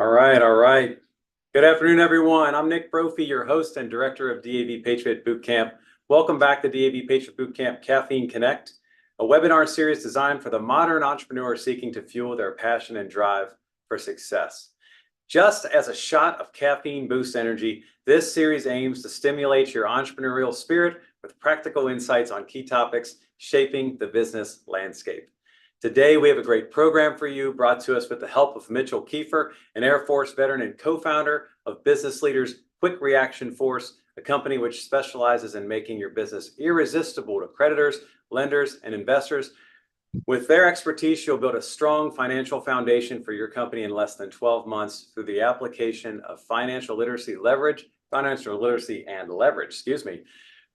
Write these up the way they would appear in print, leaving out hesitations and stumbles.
All right, all right. Good afternoon, everyone. I'm Nick Brophy, your host and director of DAV Patriot Boot Camp. Welcome back to DAV Patriot Boot Camp Caffeine Connect, a webinar series designed for the modern entrepreneur seeking to fuel their passion and drive for success. Just as a shot of caffeine boosts energy, this series aims to stimulate your entrepreneurial spirit with practical insights on key topics shaping the business landscape. Today, we have a great program for you brought to us with the help of Mitchell Kieffer, an Air Force veteran and co-founder of Business Leaders Quick Reaction Force, a company which specializes in making your business irresistible to creditors, lenders, and investors. With their expertise, you'll build a strong financial foundation for your company in less than 12 months through the application of financial literacy and leverage.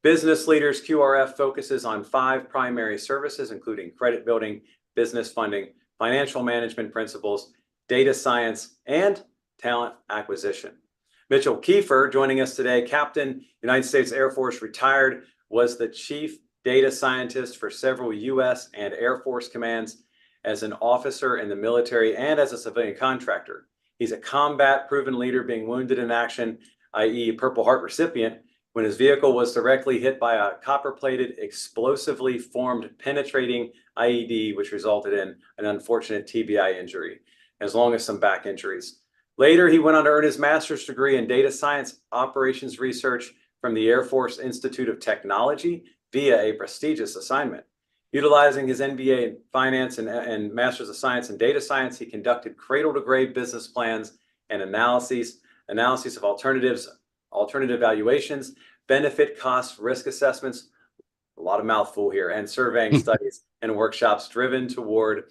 Business Leaders QRF focuses on 5 primary services, including credit building, business funding, financial management principles, data science, and talent acquisition. Mitchell Kieffer, joining us today, Captain, United States Air Force, retired, was the chief data scientist for several U.S. and Air Force commands as an officer in the military and as a civilian contractor. He's a combat-proven leader, being wounded in action, i.e. Purple Heart recipient, when his vehicle was directly hit by a copper-plated, explosively formed, penetrating IED, which resulted in an unfortunate TBI injury, as long as some back injuries. Later, he went on to earn his master's degree in data science operations research from the Air Force Institute of Technology via a prestigious assignment. Utilizing his MBA in finance and master's of science in data science, he conducted cradle-to-grave business plans and analyses of alternative valuations, benefit cost risk assessments, a lot of mouthful here, and surveying studies and workshops driven toward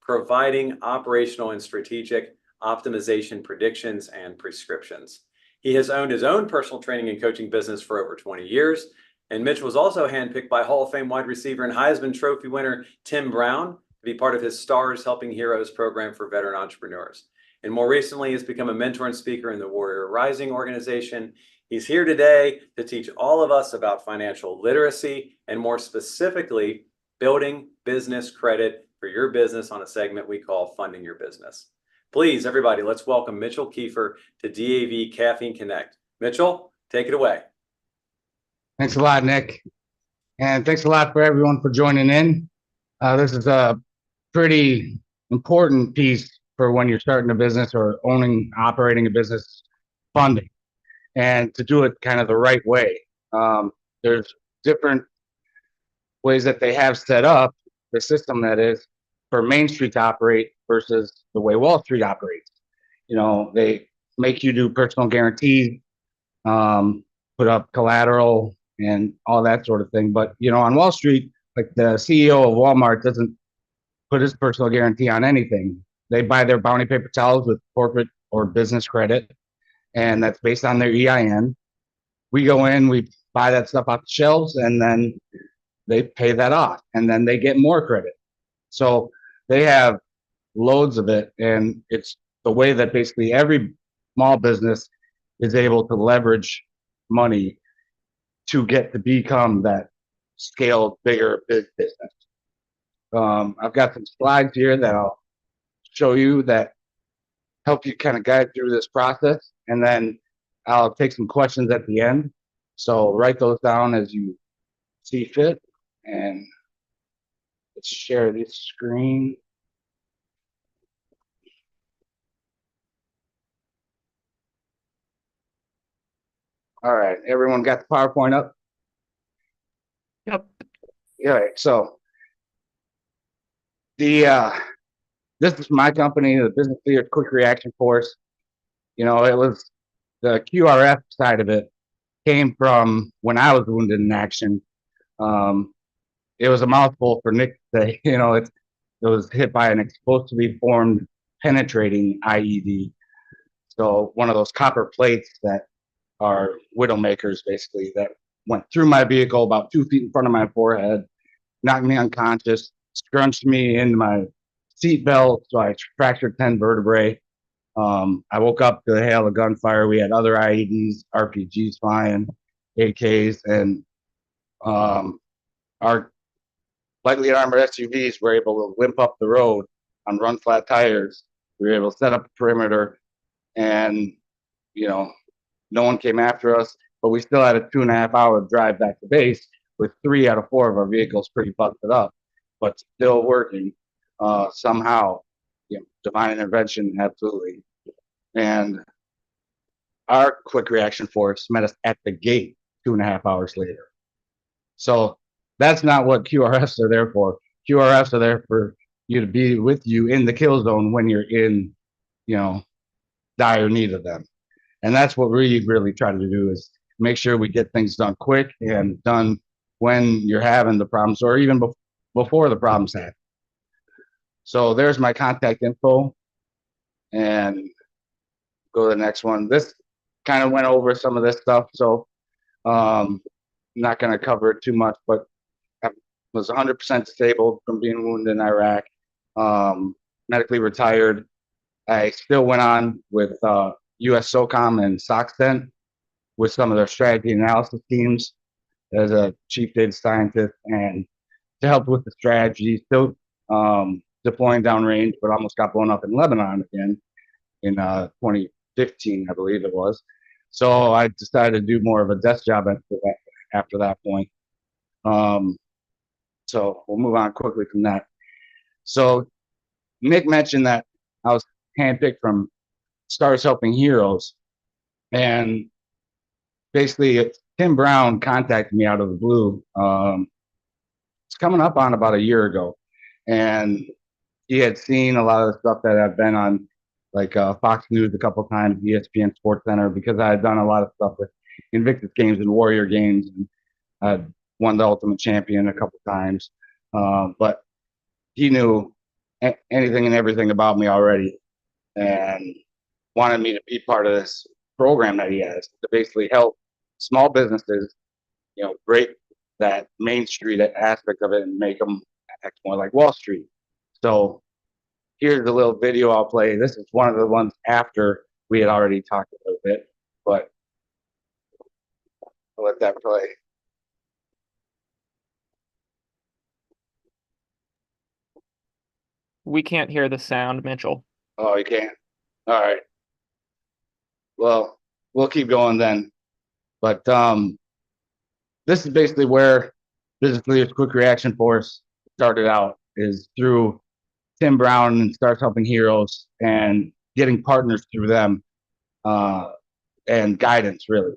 providing operational and strategic optimization predictions and prescriptions. He has owned his own personal training and coaching business for over 20 years. And Mitch was also handpicked by Hall of Fame wide receiver and Heisman Trophy winner Tim Brown to be part of his Stars Helping Heroes program for veteran entrepreneurs. And more recently, he's become a mentor and speaker in the Warrior Rising organization. He's here today to teach all of us about financial literacy and, more specifically, building business credit for your business on a segment we call Funding Your Business. Please, everybody, let's welcome Mitchell Kieffer to DAV Caffeine Connect. Mitchell, take it away. Thanks a lot, Nick. And thanks a lot for everyone for joining in. This is a pretty important piece for when you're starting a business or operating a business, funding, and to do it kind of the right way. There's different ways that they have set up the system, that is, for Main Street to operate versus the way Wall Street operates. You know, they make you do personal guarantees, put up collateral, and all that sort of thing. But, you know, on Wall Street, like the CEO of Walmart doesn't put his personal guarantee on anything. They buy their bounty paper towels with corporate or business credit, and that's based on their EIN. We go in, we buy that stuff off the shelves, and then they pay that off, and then they get more credit. So they have loads of it, and it's the way that basically every small business is able to leverage money to get to become that scaled, bigger business. I've got some slides here that I'll show you that help you kind of guide through this process, and then I'll take some questions at the end. So write those down as you see fit, and let's share this screen. All right, everyone got the PowerPoint up? Yep. All right, so this is my company, the Business Leaders Quick Reaction Force. You know, it was the QRF side of it came from when I was wounded in action. It was a mouthful for Nick to say. You know, it was hit by an explosively formed penetrating IED. So one of those copper plates that are widowmakers, basically, that went through my vehicle about 2 feet in front of my forehead, knocked me unconscious, scrunched me into my seat belt, so I fractured 10 vertebrae. I woke up to the hail of gunfire. We had other IEDs, RPGs flying, AKs, and our lightly armored SUVs were able to limp up the road on run flat tires. We were able to set up a perimeter, and, you know, no one came after us, but we still had a 2.5-hour drive back to base with 3 out of 4 of our vehicles pretty busted up, but still working somehow. Divine intervention, absolutely. And our quick reaction force met us at the gate 2.5 hours later. So that's not what QRFs are there for. QRFs are there for you to be with you in the kill zone when you're in, dire need of them. And that's what we really try to do, is make sure we get things done quick and done when you're having the problems, or even before the problems happen. So there's my contact info, and go to the next one. This kind of went over some of this stuff, so not going to cover it too much, but I was 100% disabled from being wounded in Iraq, medically retired. I still went on with US SOCOM and SOCSTENT with some of their strategy analysis teams as a chief data scientist, and to help with the strategy, still deploying downrange, but almost got blown up in Lebanon again in 2015, I believe it was. So I decided to do more of a desk job after that point. So we'll move on quickly from that. So Nick mentioned that I was handpicked from Stars Helping Heroes, and basically Tim Brown contacted me out of the blue. It's coming up on about a year ago, and he had seen a lot of the stuff that I've been on, like Fox News a couple times, ESPN Sports Center, because I had done a lot of stuff with Invictus Games and Warrior Games, and I won the Ultimate Champion a couple times. But he knew anything and everything about me already, and wanted me to be part of this program that he has to basically help small businesses, break that Main Street aspect of it and make them act more like Wall Street. So here's a little video I'll play. This is one of the ones after we had already talked a little bit, but I'll let that play. We can't hear the sound, Mitchell. Oh, you can't? All right. Well, we'll keep going then. But this is basically where Business Leaders Quick Reaction Force started out, is through Tim Brown and Stars Helping Heroes, and getting partners through them and guidance, really.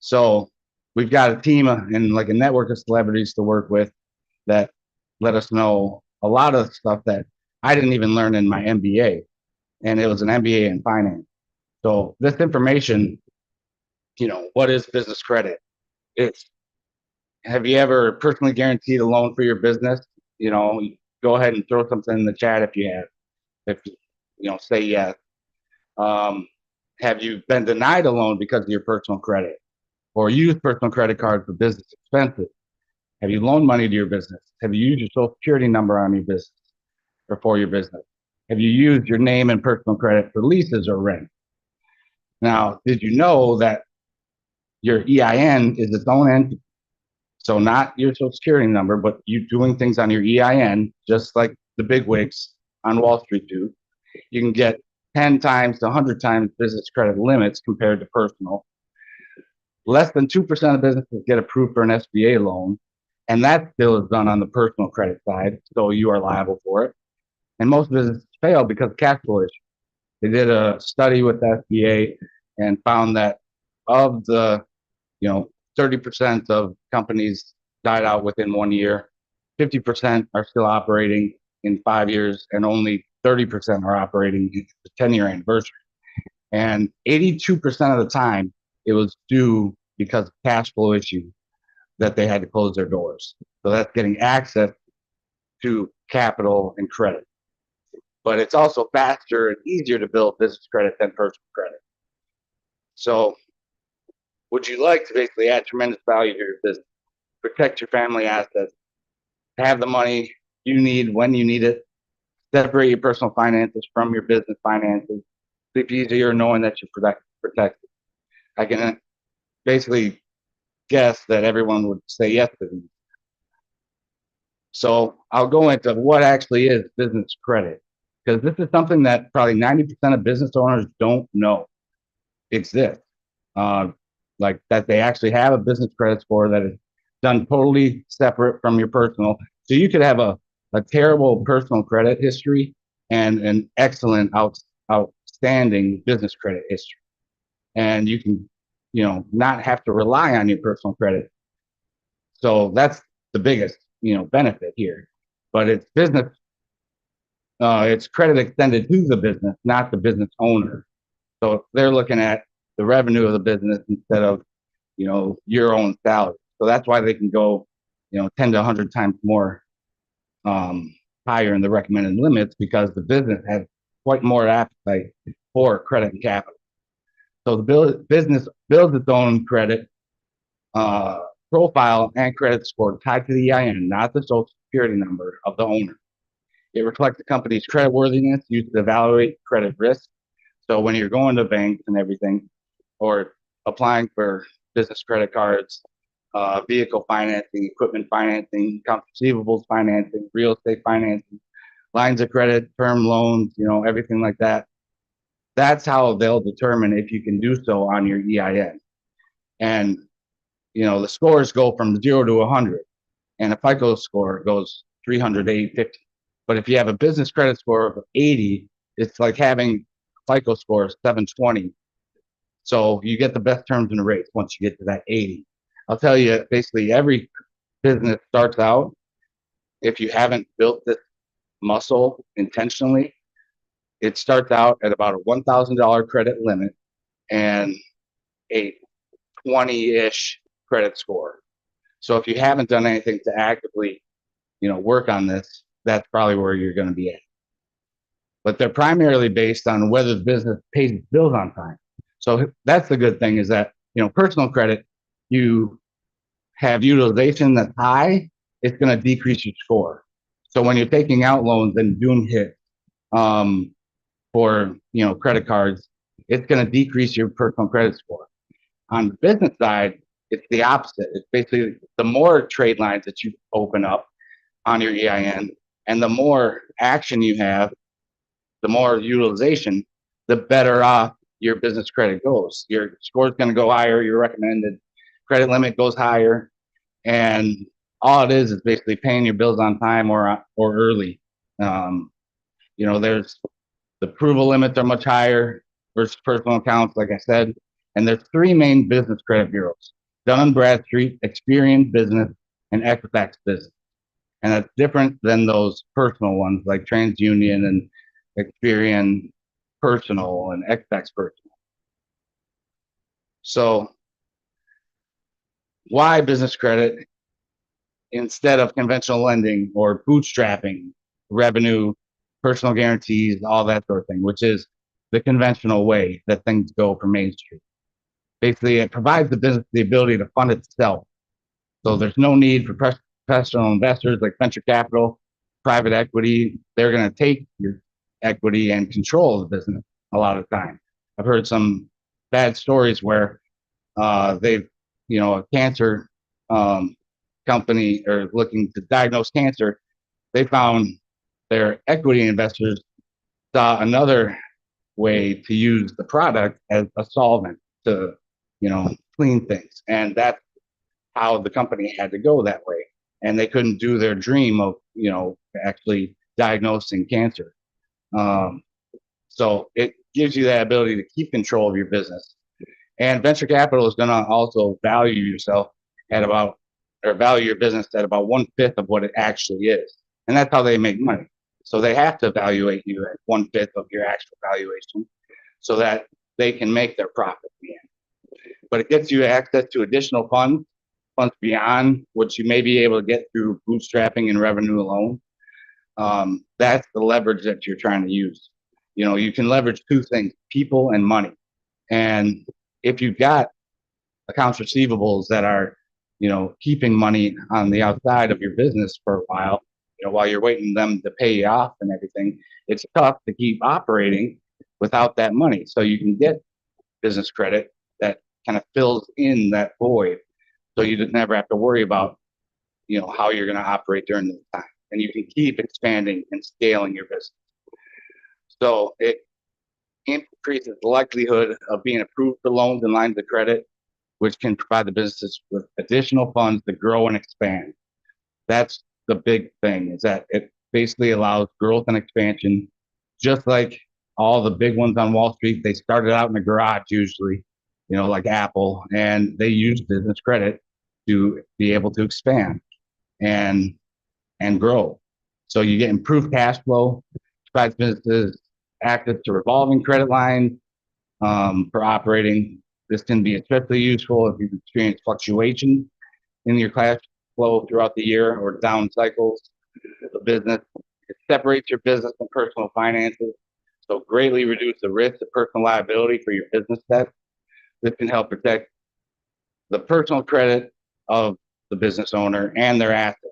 So we've got a team and like a network of celebrities to work with that let us know a lot of stuff that I didn't even learn in my MBA, and it was an MBA in finance. So this information, what is business credit? Have you ever personally guaranteed a loan for your business? Go ahead and throw something in the chat if you have. If say yes. Have you been denied a loan because of your personal credit, or used personal credit card for business expenses? Have you loaned money to your business? Have you used your social security number on your business or for your business? Have you used your name and personal credit for leases or rent? Now, did you know that your EIN is its own entity? So not your social security number, but you doing things on your EIN, just like the bigwigs on Wall Street do. You can get 10 times to 100 times business credit limits compared to personal. Less than 2% of businesses get approved for an SBA loan, and that still is done on the personal credit side, so you are liable for it. And most businesses fail because of cash flow issues. They did a study with the SBA and found that of the 30% of companies died out within 1 year, 50% are still operating in 5 years, and only 30% are operating in the 10-year anniversary. And 82% of the time, it was due because of cash flow issues that they had to close their doors. So that's getting access to capital and credit. But it's also faster and easier to build business credit than personal credit. So would you like to basically add tremendous value to your business, protect your family assets, have the money you need when you need it, separate your personal finances from your business finances, sleep easier knowing that you're protected? I can basically guess that everyone would say yes to these. So I'll go into what actually is business credit, because this is something that probably 90% of business owners don't know. exist. Like that they actually have a business credit score that is done totally separate from your personal. So you could have a terrible personal credit history and an excellent outstanding business credit history. And you can, not have to rely on your personal credit. So that's the biggest, benefit here. But it's business, it's credit extended to the business, not the business owner. So they're looking at the revenue of the business instead of, your own salary. So that's why they can go, 10 to 100 times more higher in the recommended limits, because the business has quite more appetite for credit and capital. So the business builds its own credit profile and credit score tied to the EIN, not the social security number of the owner. It reflects the company's creditworthiness used to evaluate credit risk. So when you're going to banks and everything, or applying for business credit cards, vehicle financing, equipment financing, accounts receivables financing, real estate financing, lines of credit, term loans, everything like that. That's how they'll determine if you can do so on your EIN. And, the scores go from 0 to 100, and a FICO score goes 300 to 850. But if you have a business credit score of 80, it's like having a FICO score of 720. So you get the best terms and rates once you get to that 80. I'll tell you, basically every business starts out, if you haven't built this muscle intentionally, it starts out at about a $1,000 credit limit and a 20-ish credit score. So if you haven't done anything to actively, work on this, that's probably where you're going to be at. But they're primarily based on whether the business pays its bills on time. So that's the good thing, is that, personal credit, you have utilization that's high, it's going to decrease your score. So when you're taking out loans and doing hits for, credit cards, it's going to decrease your personal credit score. On the business side, it's the opposite. It's basically the more trade lines that you open up on your EIN and the more action you have, the more utilization, the better off your business credit goes. Your score is going to go higher. Your recommended credit limit goes higher. And all it is basically paying your bills on time or early. There's the approval limits are much higher versus personal accounts, like I said. And there's three main business credit bureaus: Dun & Bradstreet, Experian Business, and Equifax Business. And that's different than those personal ones like TransUnion and Experian Personal and Equifax Personal. So why business credit instead of conventional lending or bootstrapping, revenue, personal guarantees, all that sort of thing, which is the conventional way that things go for Main Street? Basically, it provides the business the ability to fund itself. So there's no need for professional investors like venture capital, private equity. They're going to take your equity and control the business a lot of the time. I've heard some bad stories where they've, a cancer company or looking to diagnose cancer, they found their equity investors saw another way to use the product as a solvent to, clean things. And that's how the company had to go that way. And they couldn't do their dream of, actually diagnosing cancer. So it gives you that ability to keep control of your business. And venture capital is going to also value yourself at about, or value your business at about 1/5 of what it actually is. And that's how they make money. So they have to evaluate you at 1/5 of your actual valuation so that they can make their profit at the end. But it gets you access to additional funds beyond what you may be able to get through bootstrapping and revenue alone. That's the leverage that you're trying to use. You can leverage two things: people and money. And if you've got accounts receivables that are, keeping money on the outside of your business for a while, while you're waiting them to pay you off and everything, it's tough to keep operating without that money. So you can get business credit that kind of fills in that void. So you just never have to worry about, how you're going to operate during this time. And you can keep expanding and scaling your business. So it increases the likelihood of being approved for loans and lines of credit, which can provide the businesses with additional funds to grow and expand. That's the big thing, is that it basically allows growth and expansion. Just like all the big ones on Wall Street, they started out in a garage usually, like Apple, and they use business credit to be able to expand and grow. So you get improved cash flow, provides businesses access to revolving credit lines for operating. This can be especially useful if you experience fluctuations in your cash flow throughout the year or down cycles of the business. It separates your business and personal finances, so greatly reduce the risk of personal liability for your business debt. This can help protect the personal credit of the business owner and their assets.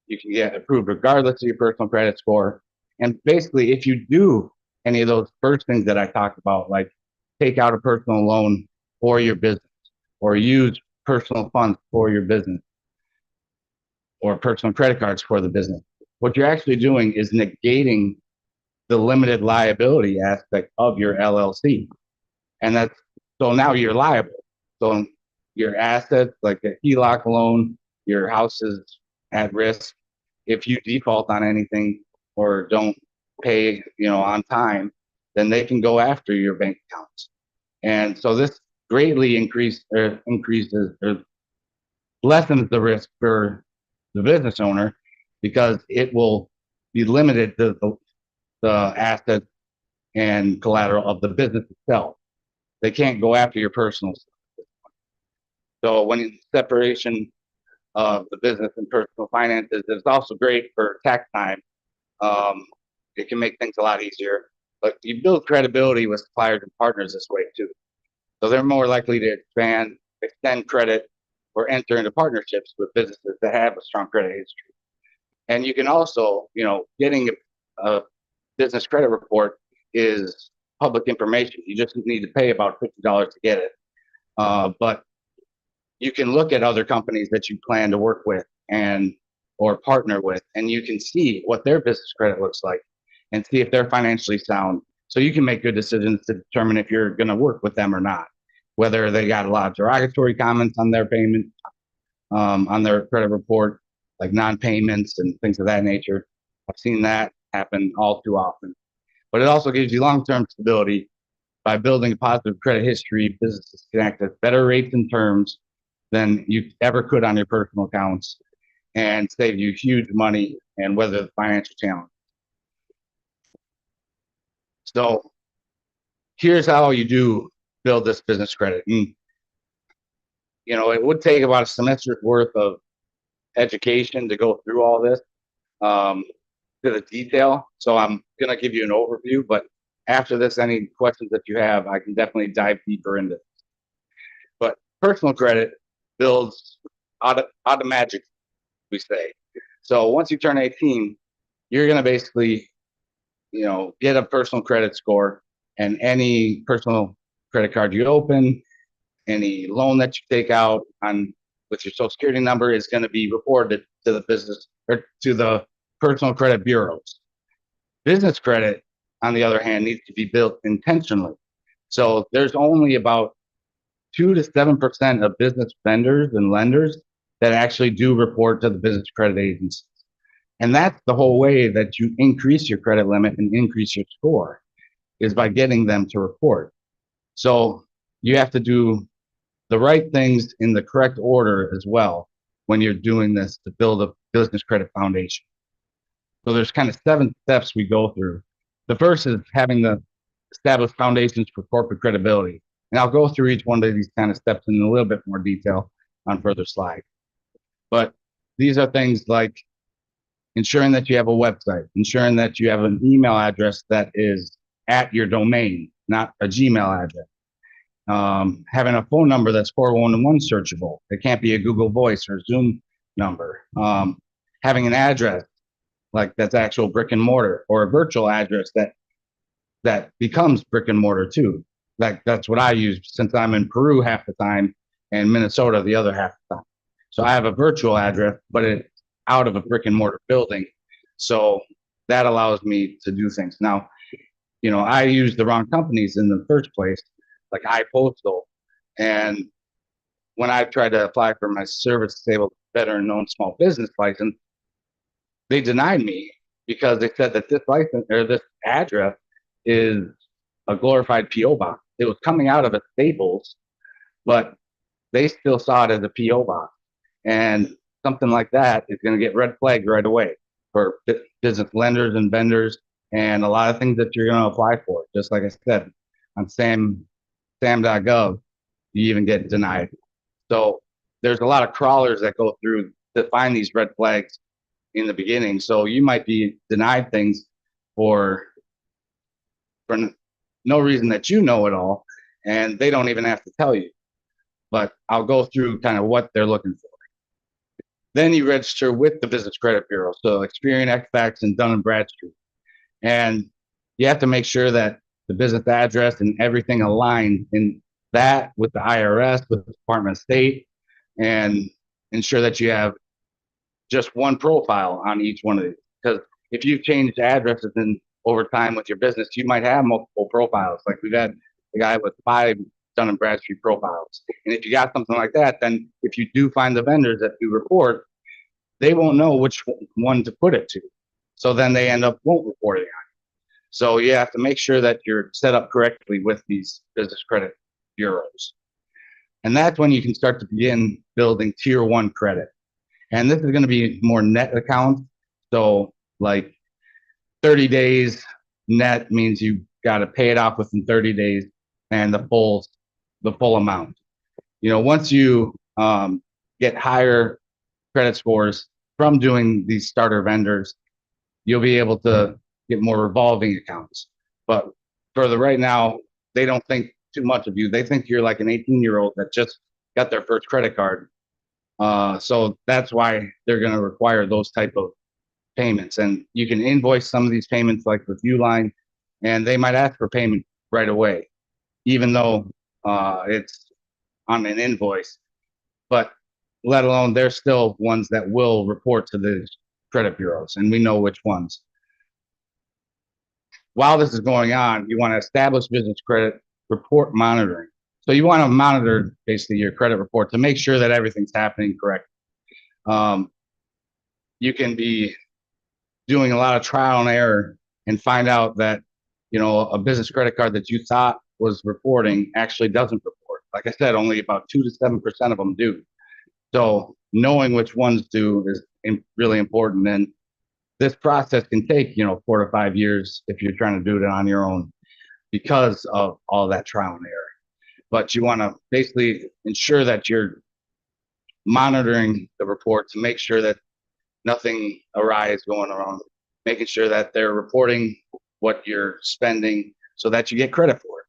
You can get approved regardless of your personal credit score. And basically, if you do any of those first things that I talked about, like take out a personal loan for your business or use personal funds for your business or personal credit cards for the business, what you're actually doing is negating the limited liability aspect of your LLC. And so now you're liable. So your assets, like a HELOC loan, your house is at risk. If you default on anything or don't pay, on time, then they can go after your bank accounts. And so this greatly increases or lessens the risk for the business owner, because it will be limited to the assets and collateral of the business itself. They can't go after your personal stuff. So when you separation of the business and personal finances, it's also great for tax time. It can make things a lot easier, but you build credibility with suppliers and partners this way too. So they're more likely to expand, extend credit, or enter into partnerships with businesses that have a strong credit history. And you can also, getting a business credit report is public information. You just need to pay about $50 to get it. But you can look at other companies that you plan to work with or partner with, and you can see what their business credit looks like and see if they're financially sound. So you can make good decisions to determine if you're going to work with them or not, whether they got a lot of derogatory comments on their payment, on their credit report, like non-payments and things of that nature. I've seen that happen all too often. But it also gives you long-term stability. By building a positive credit history, businesses can access better rates and terms than you ever could on your personal accounts and save you huge money and weather the financial challenge. So here's how you do build this business credit. And, it would take about a semester's worth of education to go through all this to the detail. So I'm going to give you an overview, but after this, any questions that you have, I can definitely dive deeper into this. But personal credit builds automatically, we say. So once you turn 18, you're going to basically, get a personal credit score, and any personal credit card you open, any loan that you take out with your social security number is going to be reported to the business or to the personal credit bureaus. Business credit, on the other hand, needs to be built intentionally. So there's only about 2 to 7% of business vendors and lenders that actually do report to the business credit agencies. And that's the whole way that you increase your credit limit and increase your score, is by getting them to report. So you have to do the right things in the correct order as well when you're doing this to build a business credit foundation. So there's kind of 7 steps we go through. The first is having the established foundations for corporate credibility. And I'll go through each one of these kind of steps in a little bit more detail on further slides. But these are things like ensuring that you have a website, ensuring that you have an email address that is at your domain, not a Gmail address. Having a phone number that's 411 searchable. It can't be a Google Voice or Zoom number. Having an address like that's actual brick and mortar, or a virtual address that becomes brick and mortar too. Like that's what I use, since I'm in Peru half the time and Minnesota the other half the time. So I have a virtual address, but it's out of a brick and mortar building. So that allows me to do things. Now, I used the wrong companies in the first place, like iPostal. And when I tried to apply for my service disabled veteran owned small business license, they denied me because they said that this license or this address is a glorified PO box. It was coming out of a Staples, but they still saw it as a PO box. And something like that is going to get red flagged right away for business lenders and vendors and a lot of things that you're going to apply for. Just like I said, on sam.gov, you even get denied. So there's a lot of crawlers that go through to find these red flags in the beginning. So you might be denied things for no reason that you know at all, and they don't even have to tell you. But I'll go through kind of what they're looking for. Then you register with the Business Credit Bureau, so Experian, Equifax, and Dun & Bradstreet. And you have to make sure that the business address and everything aligns in that with the IRS, with the Department of State, and ensure that you have just one profile on each one of these. Because if you've changed addresses over time with your business, you might have multiple profiles. Like we've had a guy with 5 Dun & Bradstreet profiles. And if you got something like that, then if you do find the vendors that you report, they won't know which one to put it to. So then they won't report it on. So you have to make sure that you're set up correctly with these business credit bureaus. And that's when you can start to begin building tier 1 credit. And this is going to be more net accounts. So like 30 days net means you got to pay it off within 30 days and the full amount. Once you get higher credit scores from doing these starter vendors, you'll be able to get more revolving accounts. But for the right now, they don't think too much of you. They think you're like an 18-year-old that just got their first credit card. So that's why they're going to require those type of payments. And you can invoice some of these payments like with Uline, and they might ask for payment right away, even though it's on an invoice. But let alone there's still ones that will report to the credit bureaus, and we know which ones. While this is going on, you want to establish business credit report monitoring. So you want to monitor basically your credit report to make sure that everything's happening correctly. You can be doing a lot of trial and error and find out that a business credit card that you thought was reporting actually doesn't report. Like I said, only about 2 to 7% of them do. So knowing which ones do is really important. And this process can take 4 to 5 years if you're trying to do it on your own because of all that trial and error. But you want to basically ensure that you're monitoring the report to make sure that nothing awry is going on, making sure that they're reporting what you're spending so that you get credit for it.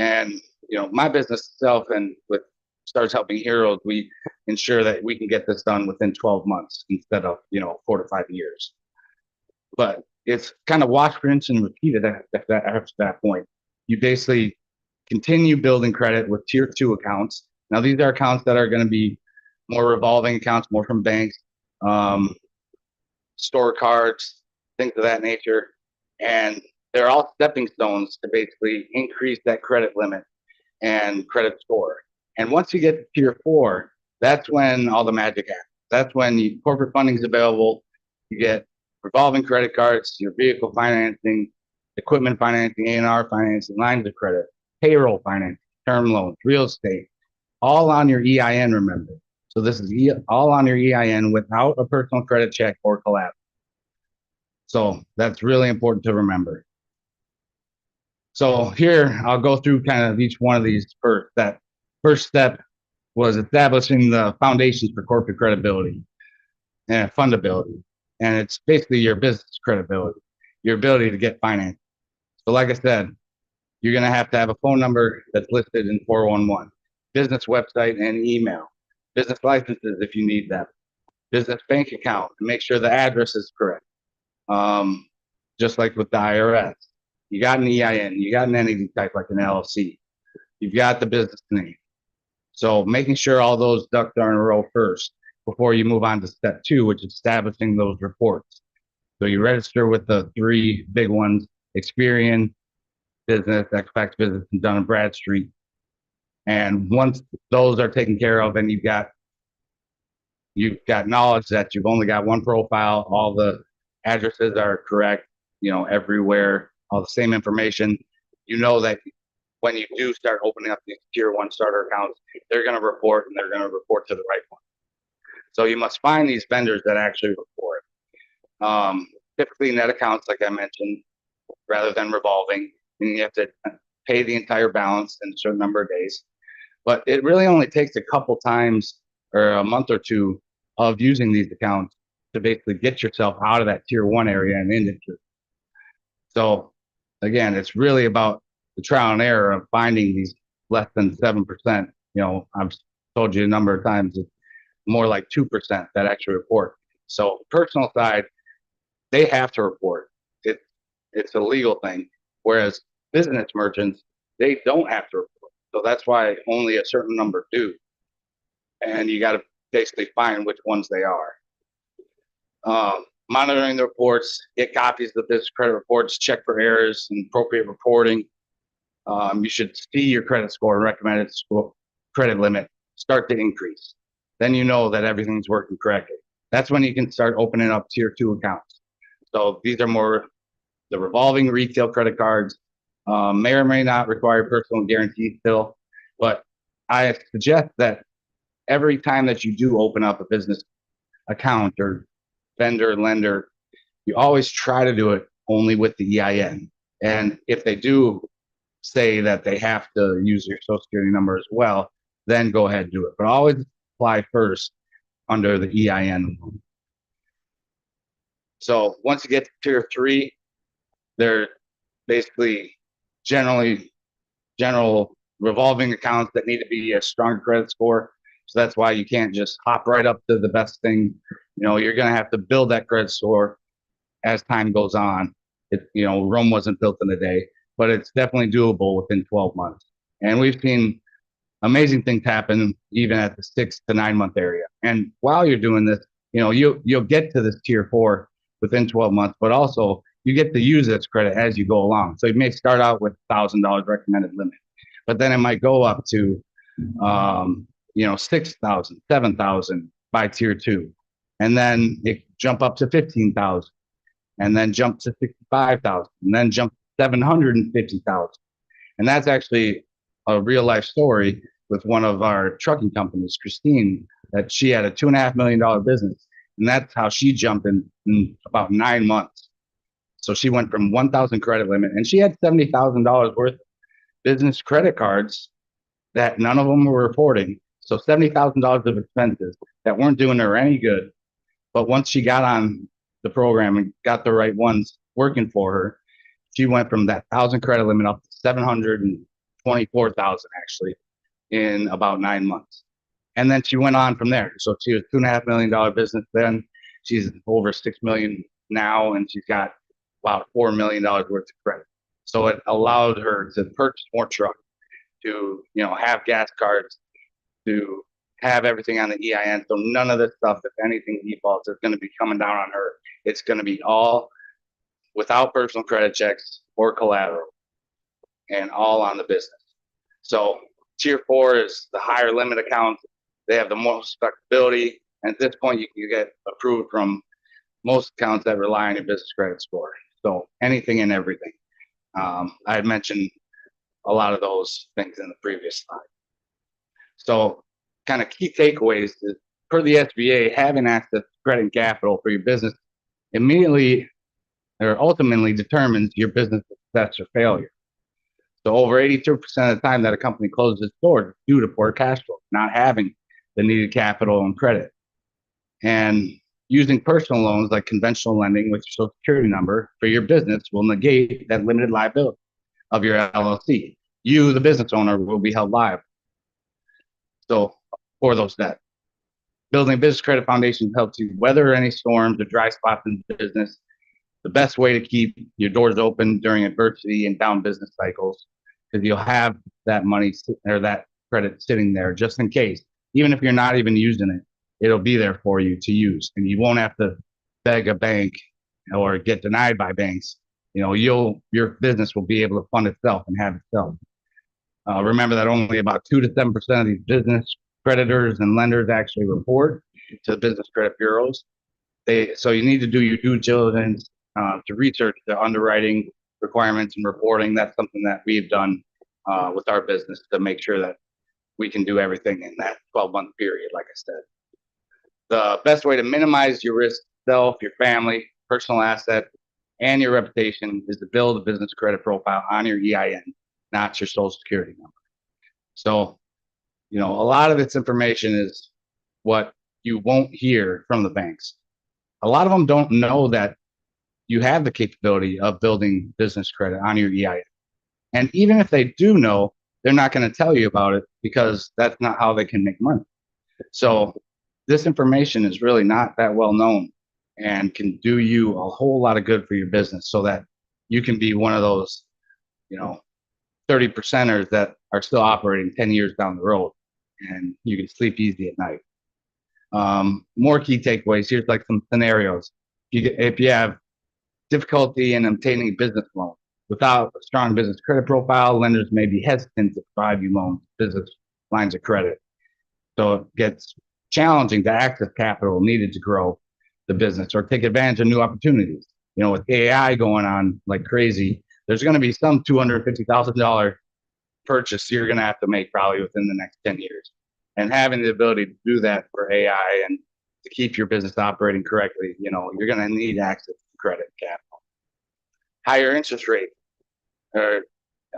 And my business itself and with Stars Helping Heroes, we ensure that we can get this done within 12 months instead of 4 to 5 years. But it's kind of wash, rinse, and repeat it after that point. You basically continue building credit with tier 2 accounts. Now these are accounts that are going to be more revolving accounts, more from banks, store cards, things of that nature. And they're all stepping stones to basically increase that credit limit and credit score. And once you get to tier 4, that's when all the magic happens. That's when corporate funding is available. You get revolving credit cards, your vehicle financing, equipment financing, A&R financing, lines of credit, payroll financing, term loans, real estate, all on your EIN, remember. So this is all on your EIN without a personal credit check or collateral. So that's really important to remember. So here, I'll go through kind of each one of these first. That first step was establishing the foundations for corporate credibility and fundability. And it's basically your business credibility, your ability to get financed. So like I said, you're going to have a phone number that's listed in 411, business website and email, business licenses if you need them, business bank account to make sure the address is correct. Just like with the IRS, you got an EIN, you got an entity type like an LLC, you've got the business name. So making sure all those ducks are in a row first before you move on to step 2, which is establishing those reports. So you register with the 3 big ones, Experian, business, Equifax business, and Dun and Bradstreet. And once those are taken care of, and you've got knowledge that you've only got one profile, all the addresses are correct, everywhere, all the same information, that when you do start opening up these tier 1 starter accounts, they're going to report, and they're going to report to the right one. So you must find these vendors that actually report. Typically net accounts, like I mentioned, rather than revolving, and you have to pay the entire balance in a certain number of days. But it really only takes a couple times or a month or two of using these accounts to basically get yourself out of that tier 1 area and into tier. So again, it's really about the trial and error of finding these less than 7%. I've told you a number of times, it's more like 2% that actually report. So personal side, they have to report. It's a legal thing. Whereas business merchants, they don't have to report. So that's why only a certain number do. And you got to basically find which ones they are. Monitoring the reports, get copies of the business credit reports, check for errors and appropriate reporting. You should see your credit score and recommended credit limit start to increase. Then you know that everything's working correctly. That's when you can start opening up tier 2 accounts. So these are more the revolving retail credit cards, may or may not require personal guarantee still, but I suggest that every time that you do open up a business account or vendor lender, you always try to do it only with the EIN. And if they do say that they have to use your social security number as well, then go ahead and do it. But always apply first under the EIN. So once you get to tier 3, they're basically general revolving accounts that need to be a strong credit score. So that's why you can't just hop right up to the best thing. You're going to have to build that credit score as time goes on. Rome wasn't built in a day, but it's definitely doable within 12 months. And we've seen amazing things happen even at the 6 to 9 month area. And while you're doing this, you'll get to this tier 4 within 12 months, but also you get to use this credit as you go along. So you may start out with $1,000 recommended limit, but then it might go up to, 6,000, 7,000 by tier 2. And then it jump up to 15,000 and then jump to 65,000 and then jump to 750,000. And that's actually a real life story with one of our trucking companies, Christine, that she had a $2.5 million business. And that's how she jumped in about 9 months. So she went from 1,000 credit limit, and she had $70,000 worth of business credit cards that none of them were reporting. So $70,000 of expenses that weren't doing her any good. But once she got on the program and got the right ones working for her, she went from that 1,000 credit limit up to 724,000 actually in about 9 months. And then she went on from there. So she was $2.5 million business then. She's over $6 million now, and she's got about $4 million worth of credit. So it allowed her to purchase more trucks, to have gas cards, to have everything on the EIN. So none of this stuff, if anything defaults, is going to be coming down on her. It's going to be all without personal credit checks or collateral, and all on the business. So tier 4 is the higher limit accounts. They have the most flexibility, and at this point, you can get approved from most accounts that rely on your business credit score. So anything and everything. I had mentioned a lot of those things in the previous slide. So kind of key takeaways is, per the SBA, having access to credit and capital for your business immediately or ultimately determines your business success or failure. So over 82% of the time that a company closes its doors due to poor cash flow, not having the needed capital and credit. And using personal loans like conventional lending with your social security number for your business will negate that limited liability of your LLC. You, the business owner, will be held liable. So for those debts. Building a business credit foundation helps you weather any storms or dry spots in business. The best way to keep your doors open during adversity and down business cycles, because you'll have that money or that credit sitting there just in case. Even if you're not even using it, it'll be there for you to use, and you won't have to beg a bank or get denied by banks your business will be able to fund itself and have itself. Remember that only about 2 to 7% of these business creditors and lenders actually report to the business credit bureaus. So you need to do your due diligence to research the underwriting requirements and reporting. That's something that we've done with our business to make sure that we can do everything in that 12-month period, like I said. The best way to minimize your risk, self, your family, personal asset, and your reputation is to build a business credit profile on your EIN, not your social security number. So, a lot of this information is what you won't hear from the banks. A lot of them don't know that you have the capability of building business credit on your EIN. And even if they do know, they're not going to tell you about it because that's not how they can make money. So this information is really not that well known and can do you a whole lot of good for your business so that you can be one of those, 30%ers that are still operating 10 years down the road and you can sleep easy at night. More key takeaways. Here's like some scenarios. If you have difficulty in obtaining business loans without a strong business credit profile, lenders may be hesitant to provide you loans, business lines of credit. So it gets challenging to access capital needed to grow the business or take advantage of new opportunities. With AI going on like crazy, there's going to be some $250,000 purchase you're going to have to make probably within the next 10 years. And having the ability to do that for AI and to keep your business operating correctly, you're going to need access to credit capital. Higher interest rate or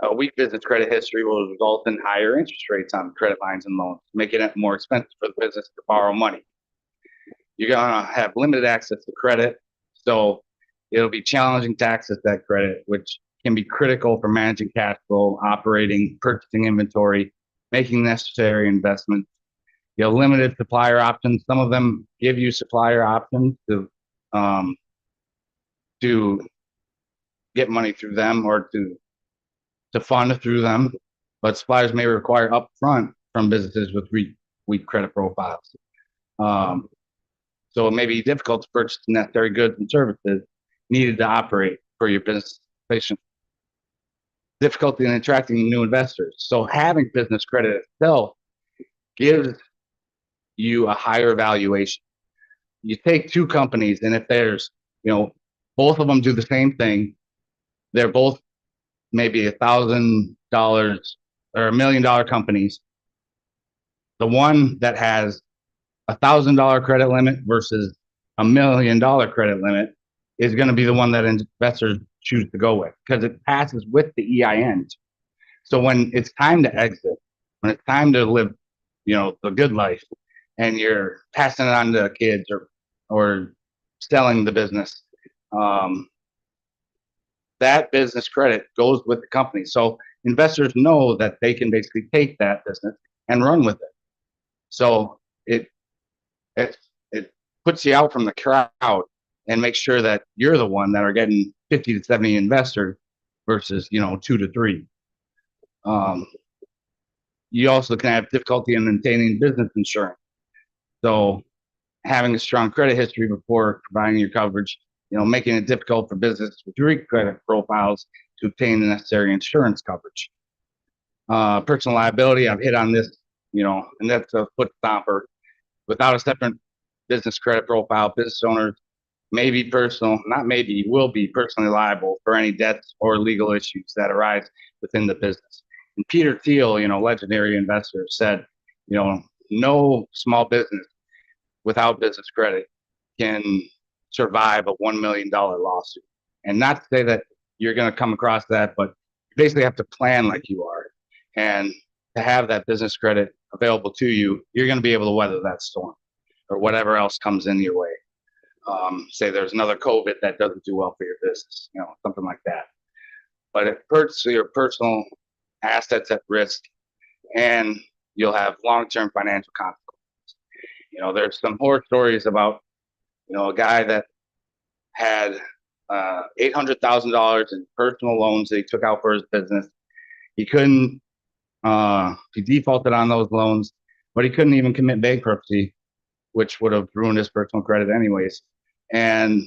a weak business credit history will result in higher interest rates on credit lines and loans, making it more expensive for the business to borrow money. You're going to have limited access to credit, so it'll be challenging to access that credit, which can be critical for managing cash flow, operating, purchasing inventory, making necessary investments. Limited supplier options. Some of them give you supplier options to get money through them or to fund through them, but suppliers may require upfront from businesses with weak credit profiles. So it may be difficult to purchase the necessary goods and services needed to operate for your business. Difficulty in attracting new investors. So having business credit itself gives you a higher valuation. You take two companies, and if there's, both of them do the same thing, they're both maybe $1,000 or $1 million companies. The one that has $1,000 credit limit versus $1 million credit limit is going to be the one that investors choose to go with because it passes with the EIN. So when it's time to exit, when it's time to live, the good life, and you're passing it on to kids or selling the business, that business credit goes with the company. So investors know that they can basically take that business and run with it. So it puts you out from the crowd and makes sure that you're the one that are getting 50 to 70 investors versus 2 to 3. You also can have difficulty in maintaining business insurance. So having a strong credit history before providing your coverage, making it difficult for business with weak credit profiles to obtain the necessary insurance coverage. Personal liability, I've hit on this, and that's a foot stomper. Without a separate business credit profile, business owners will be personally liable for any debts or legal issues that arise within the business. And Peter Thiel, legendary investor, said, no small business without business credit can survive a $1 million lawsuit. And not to say that you're going to come across that, but you basically have to plan like you are. And to have that business credit available to you, you're going to be able to weather that storm or whatever else comes in your way. Say there's another COVID that doesn't do well for your business, something like that. But it puts your personal assets at risk, and you'll have long-term financial consequences. There's some horror stories about, a guy that had $800,000 in personal loans that he took out for his business. He defaulted on those loans, but he couldn't even commit bankruptcy, which would have ruined his personal credit anyways. And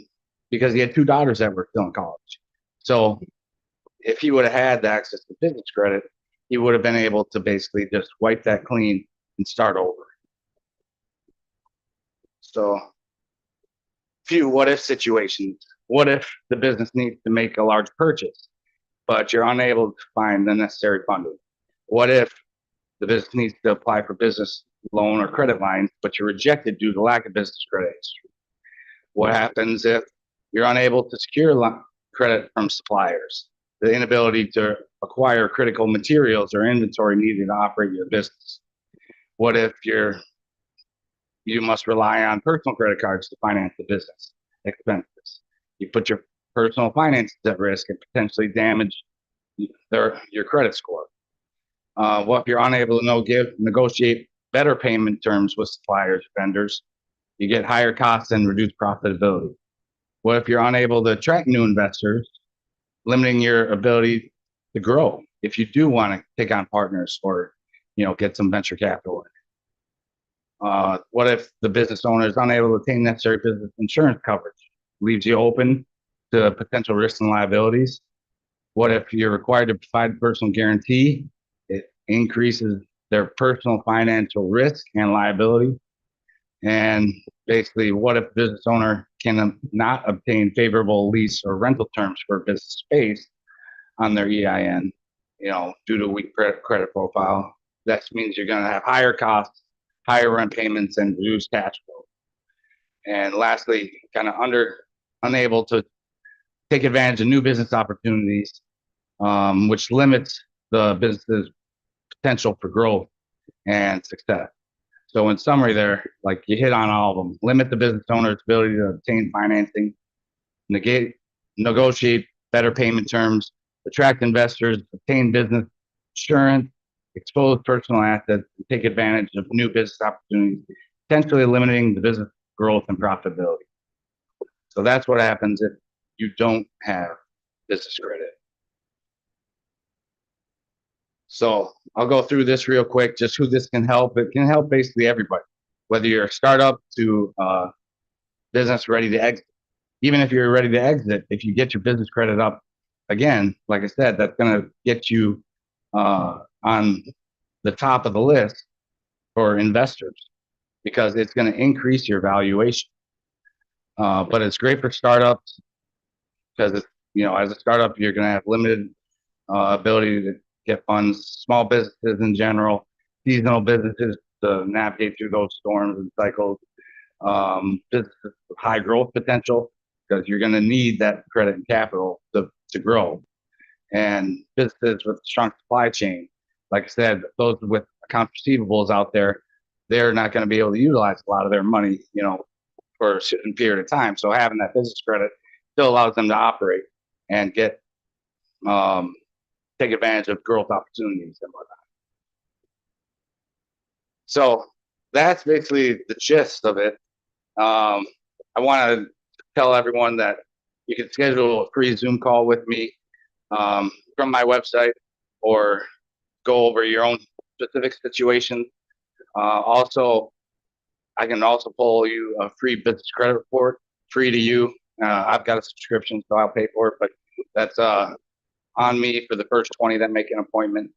because he had two daughters that were still in college. So if he would have had access to business credit, he would have been able to basically just wipe that clean and start over. So few what if situations. What if the business needs to make a large purchase, but you're unable to find the necessary funding? What if the business needs to apply for business loan or credit lines, but you're rejected due to lack of business credit history? What happens if you're unable to secure credit from suppliers? The inability to acquire critical materials or inventory needed to operate your business. What if you must rely on personal credit cards to finance the business expenses? You put your personal finances at risk and potentially damage your credit score. What if you're unable to negotiate better payment terms with suppliers, vendors? You get higher costs and reduced profitability. What if you're unable to attract new investors, limiting your ability to grow if you do want to take on partners or get some venture capital? What if the business owner is unable to obtain necessary business insurance coverage, leaves you open to potential risks and liabilities? What if you're required to provide personal guarantee? It increases their personal financial risk and liability. And basically, what if the business owner can not obtain favorable lease or rental terms for business space on their EIN, due to weak credit profile? That means you're going to have higher costs, higher rent payments, and reduced cash flow. And lastly, kind of unable to take advantage of new business opportunities, which limits the business's potential for growth and success. So in summary there, like you hit on all of them: limit the business owner's ability to obtain financing, negotiate better payment terms, attract investors, obtain business insurance, expose personal assets, and take advantage of new business opportunities, potentially limiting the business growth and profitability. So that's what happens if you don't have business credit. So I'll go through this real quick, just who this can help. It can help basically everybody, whether you're a startup to business ready to exit. Even if you're ready to exit, if you get your business credit up, again, like I said, that's going to get you on the top of the list for investors, because it's going to increase your valuation. But it's great for startups because as a startup, you're going to have limited ability to get funds. Small businesses in general, seasonal businesses to navigate through those storms and cycles. Businesses with high growth potential, because you're going to need that credit and capital to grow. And businesses with strong supply chain, like I said, those with accounts receivables out there, they're not going to be able to utilize a lot of their money, for a certain period of time. So having that business credit still allows them to operate and take advantage of growth opportunities and whatnot. So that's basically the gist of it. I want to tell everyone that you can schedule a free Zoom call with me from my website, or go over your own specific situation. Also, I can also pull you a free business credit report, free to you. I've got a subscription, so I'll pay for it, but that's on me for the first 20 that make an appointment.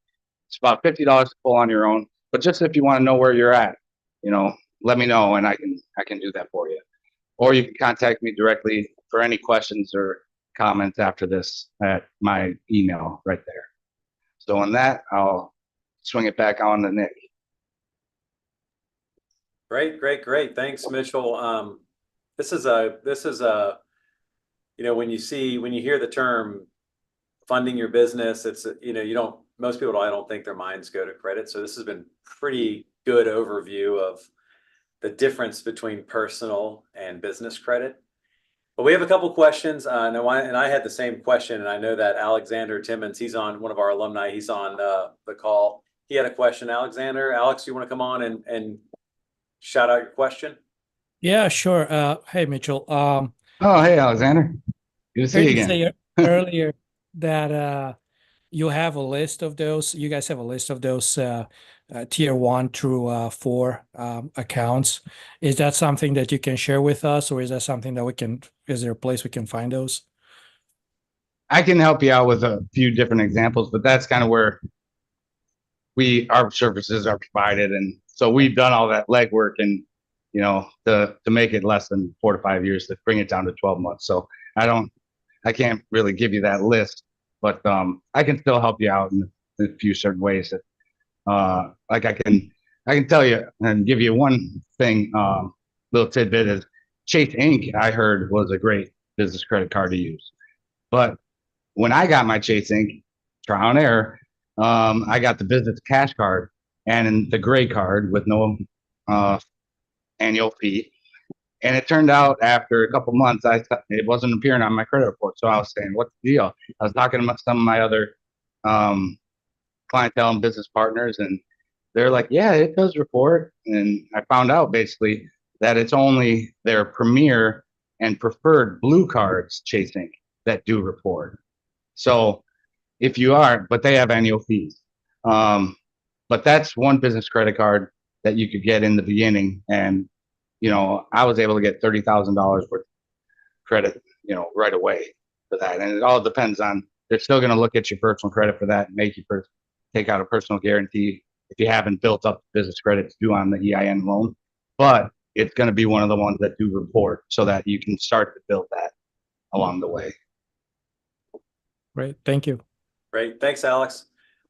It's about $50 to pull on your own. But just if you want to know where you're at, let me know, and I can do that for you. Or you can contact me directly for any questions or comments after this at my email right there. So on that, I'll swing it back on to Nick. Great. Thanks, Mitchell. This is when you hear the term funding your business, it's most people, I don't think their minds go to credit. So this has been pretty good overview of the difference between personal and business credit. But we have a couple questions, and I had the same question, and I know that Alexander Timmons, he's on, one of our alumni, he's on the call. He had a question. Alex, you want to come on and shout out your question? Yeah, sure. Hey, Mitchell. Oh, hey, Alexander. Good to see you again. Say earlier that you have a list of those. You guys have a list of those tier 1 through 4 accounts. Is that something that you can share with us, or is that something that is there a place we can find those? I can help you out with a few different examples, but that's kind of where our services are provided. And so we've done all that legwork and, you know, to make it less than 4 to 5 years, to bring it down to 12 months. So I can't really give you that list, but I can still help you out in a few certain ways that, like I can tell you and give you one thing, little tidbit is Chase Inc. I heard was a great business credit card to use. But when I got my Chase Inc. trial and error, I got the business cash card and the gray card with no annual fee. And it turned out after a couple months, it wasn't appearing on my credit report. So I was saying, what's the deal? I was talking to some of my other clientele and business partners, and they're like, yeah, it does report. And I found out basically that it's only their premier and preferred blue cards, Chase Inc., that do report. So if you are, but they have annual fees. But that's one business credit card that you could get in the beginning. And, you know, I was able to get $30,000 worth of credit, you know, right away for that. And it all depends on, they're still going to look at your personal credit for that and make you take out a personal guarantee if you haven't built up business credit to do on the EIN loan. But it's going to be one of the ones that do report so that you can start to build that along the way. Great. Thank you. Great. Thanks, Alex.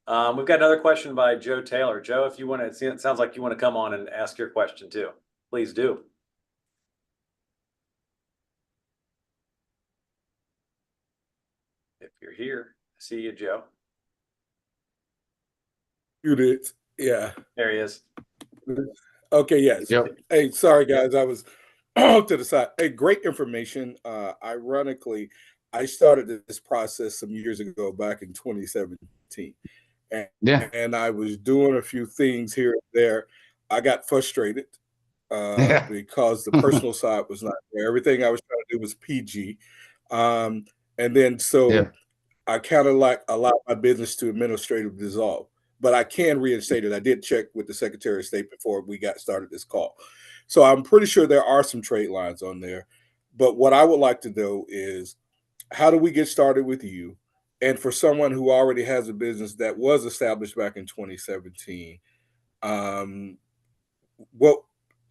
We've got another question by Joe Taylor. Joe, if you want to, it sounds like you want to come on and ask your question too. Please do. If you're here, I see you, Joe. You did. Yeah. There he is. Okay. Yes. Yep. Hey, sorry guys, I was to the side. Hey, great information. Ironically, I started this process some years ago, back in 2017, and I was doing a few things here and there. I got frustrated because the personal side was not there. Everything I was trying to do was PG, and then I kind of like allowed my business to administrative dissolve. But I can reinstate it. I did check with the Secretary of State before we got started this call. So I'm pretty sure there are some trade lines on there. But what I would like to know is, how do we get started with you? And for someone who already has a business that was established back in 2017, what,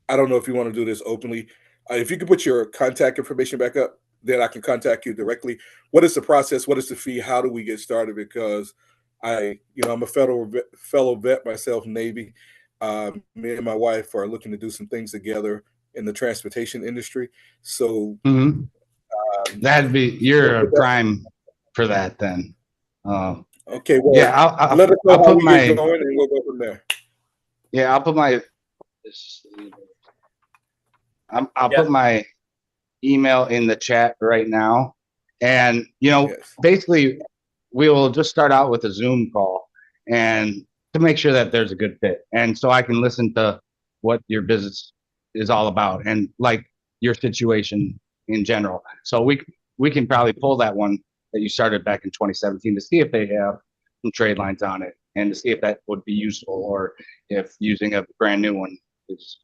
I don't know if you want to do this openly. If you could put your contact information back up, then I can contact you directly. What is the process? What is the fee? How do we get started? Because I'm a fellow vet myself, Navy. Me and my wife are looking to do some things together in the transportation industry. So that'd be, you're a prime for that then. Okay. Well, yeah, I'll let us know I'll how put we my, get going, and we'll go from there. yeah, I'll put my, I'll put my email in the chat right now. And, you know, basically we will just start out with a Zoom call and to make sure that there's a good fit. And so I can listen to what your business is all about and like your situation in general. So we can probably pull that one that you started back in 2017 to see if they have some trade lines on it and to see if that would be useful, or if using a brand new one is,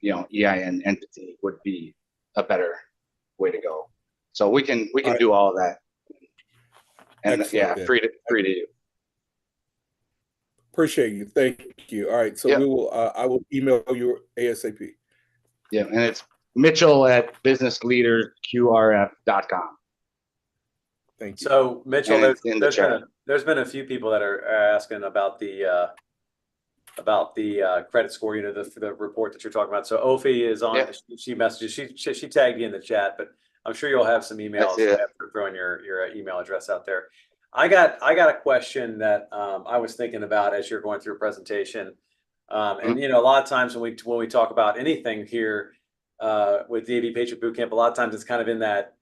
you know, EIN entity would be a better way to go. So we can do all of that. And excellent, free to you. Appreciate you. Thank you. All right. So we will, I will email you ASAP. Yeah. And it's Mitchell@businessleadersqrf.com. Thank you. So Mitchell, there's been a few people that are asking about the credit score, you know, the report that you're talking about. So Ophi is on, she messages, she tagged you in the chat, but I'm sure you'll have some emails after throwing your email address out there. I got a question that I was thinking about as you're going through a presentation. And you know, a lot of times when we talk about anything here with DAV Patriot Boot Camp, a lot of times it's kind of in that,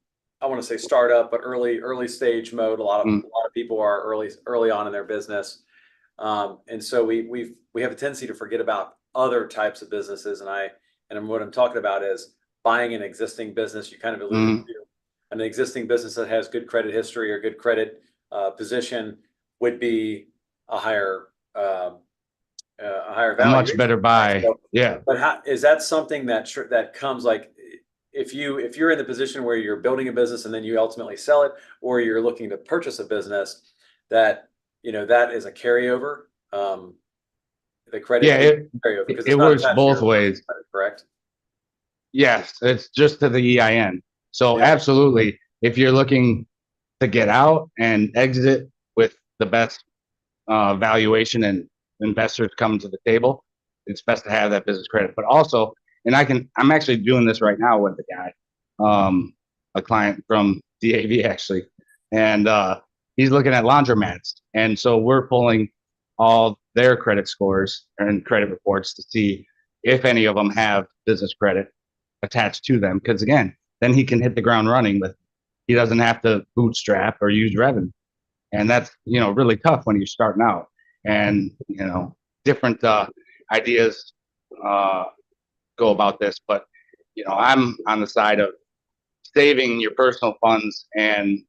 I want to say startup, but early stage mode. A lot of people are early on in their business. And so we have a tendency to forget about other types of businesses. And what I'm talking about is buying an existing business. You kind of alluded to an existing business that has good credit history or good credit position would be a higher value, a much better buy. So, but how is that something that comes, like, if you're in the position where you're building a business and then you ultimately sell it, or you're looking to purchase a business, that that is a carryover. The credit Yeah, carryover because it it's not works attached to both your ways. credit, correct? Yes, it's just to the EIN. So Yeah. absolutely, if you're looking to get out and exit with the best valuation and investors come to the table, it's best to have that business credit. But also, and I'm actually doing this right now with a guy, a client from DAV actually, and he's looking at laundromats. And so we're pulling all their credit scores and credit reports to see if any of them have business credit attached to them. Because again, then he can hit the ground running with, he doesn't have to bootstrap or use revenue. And that's, really tough when you're starting out. And, different ideas go about this. But, I'm on the side of saving your personal funds and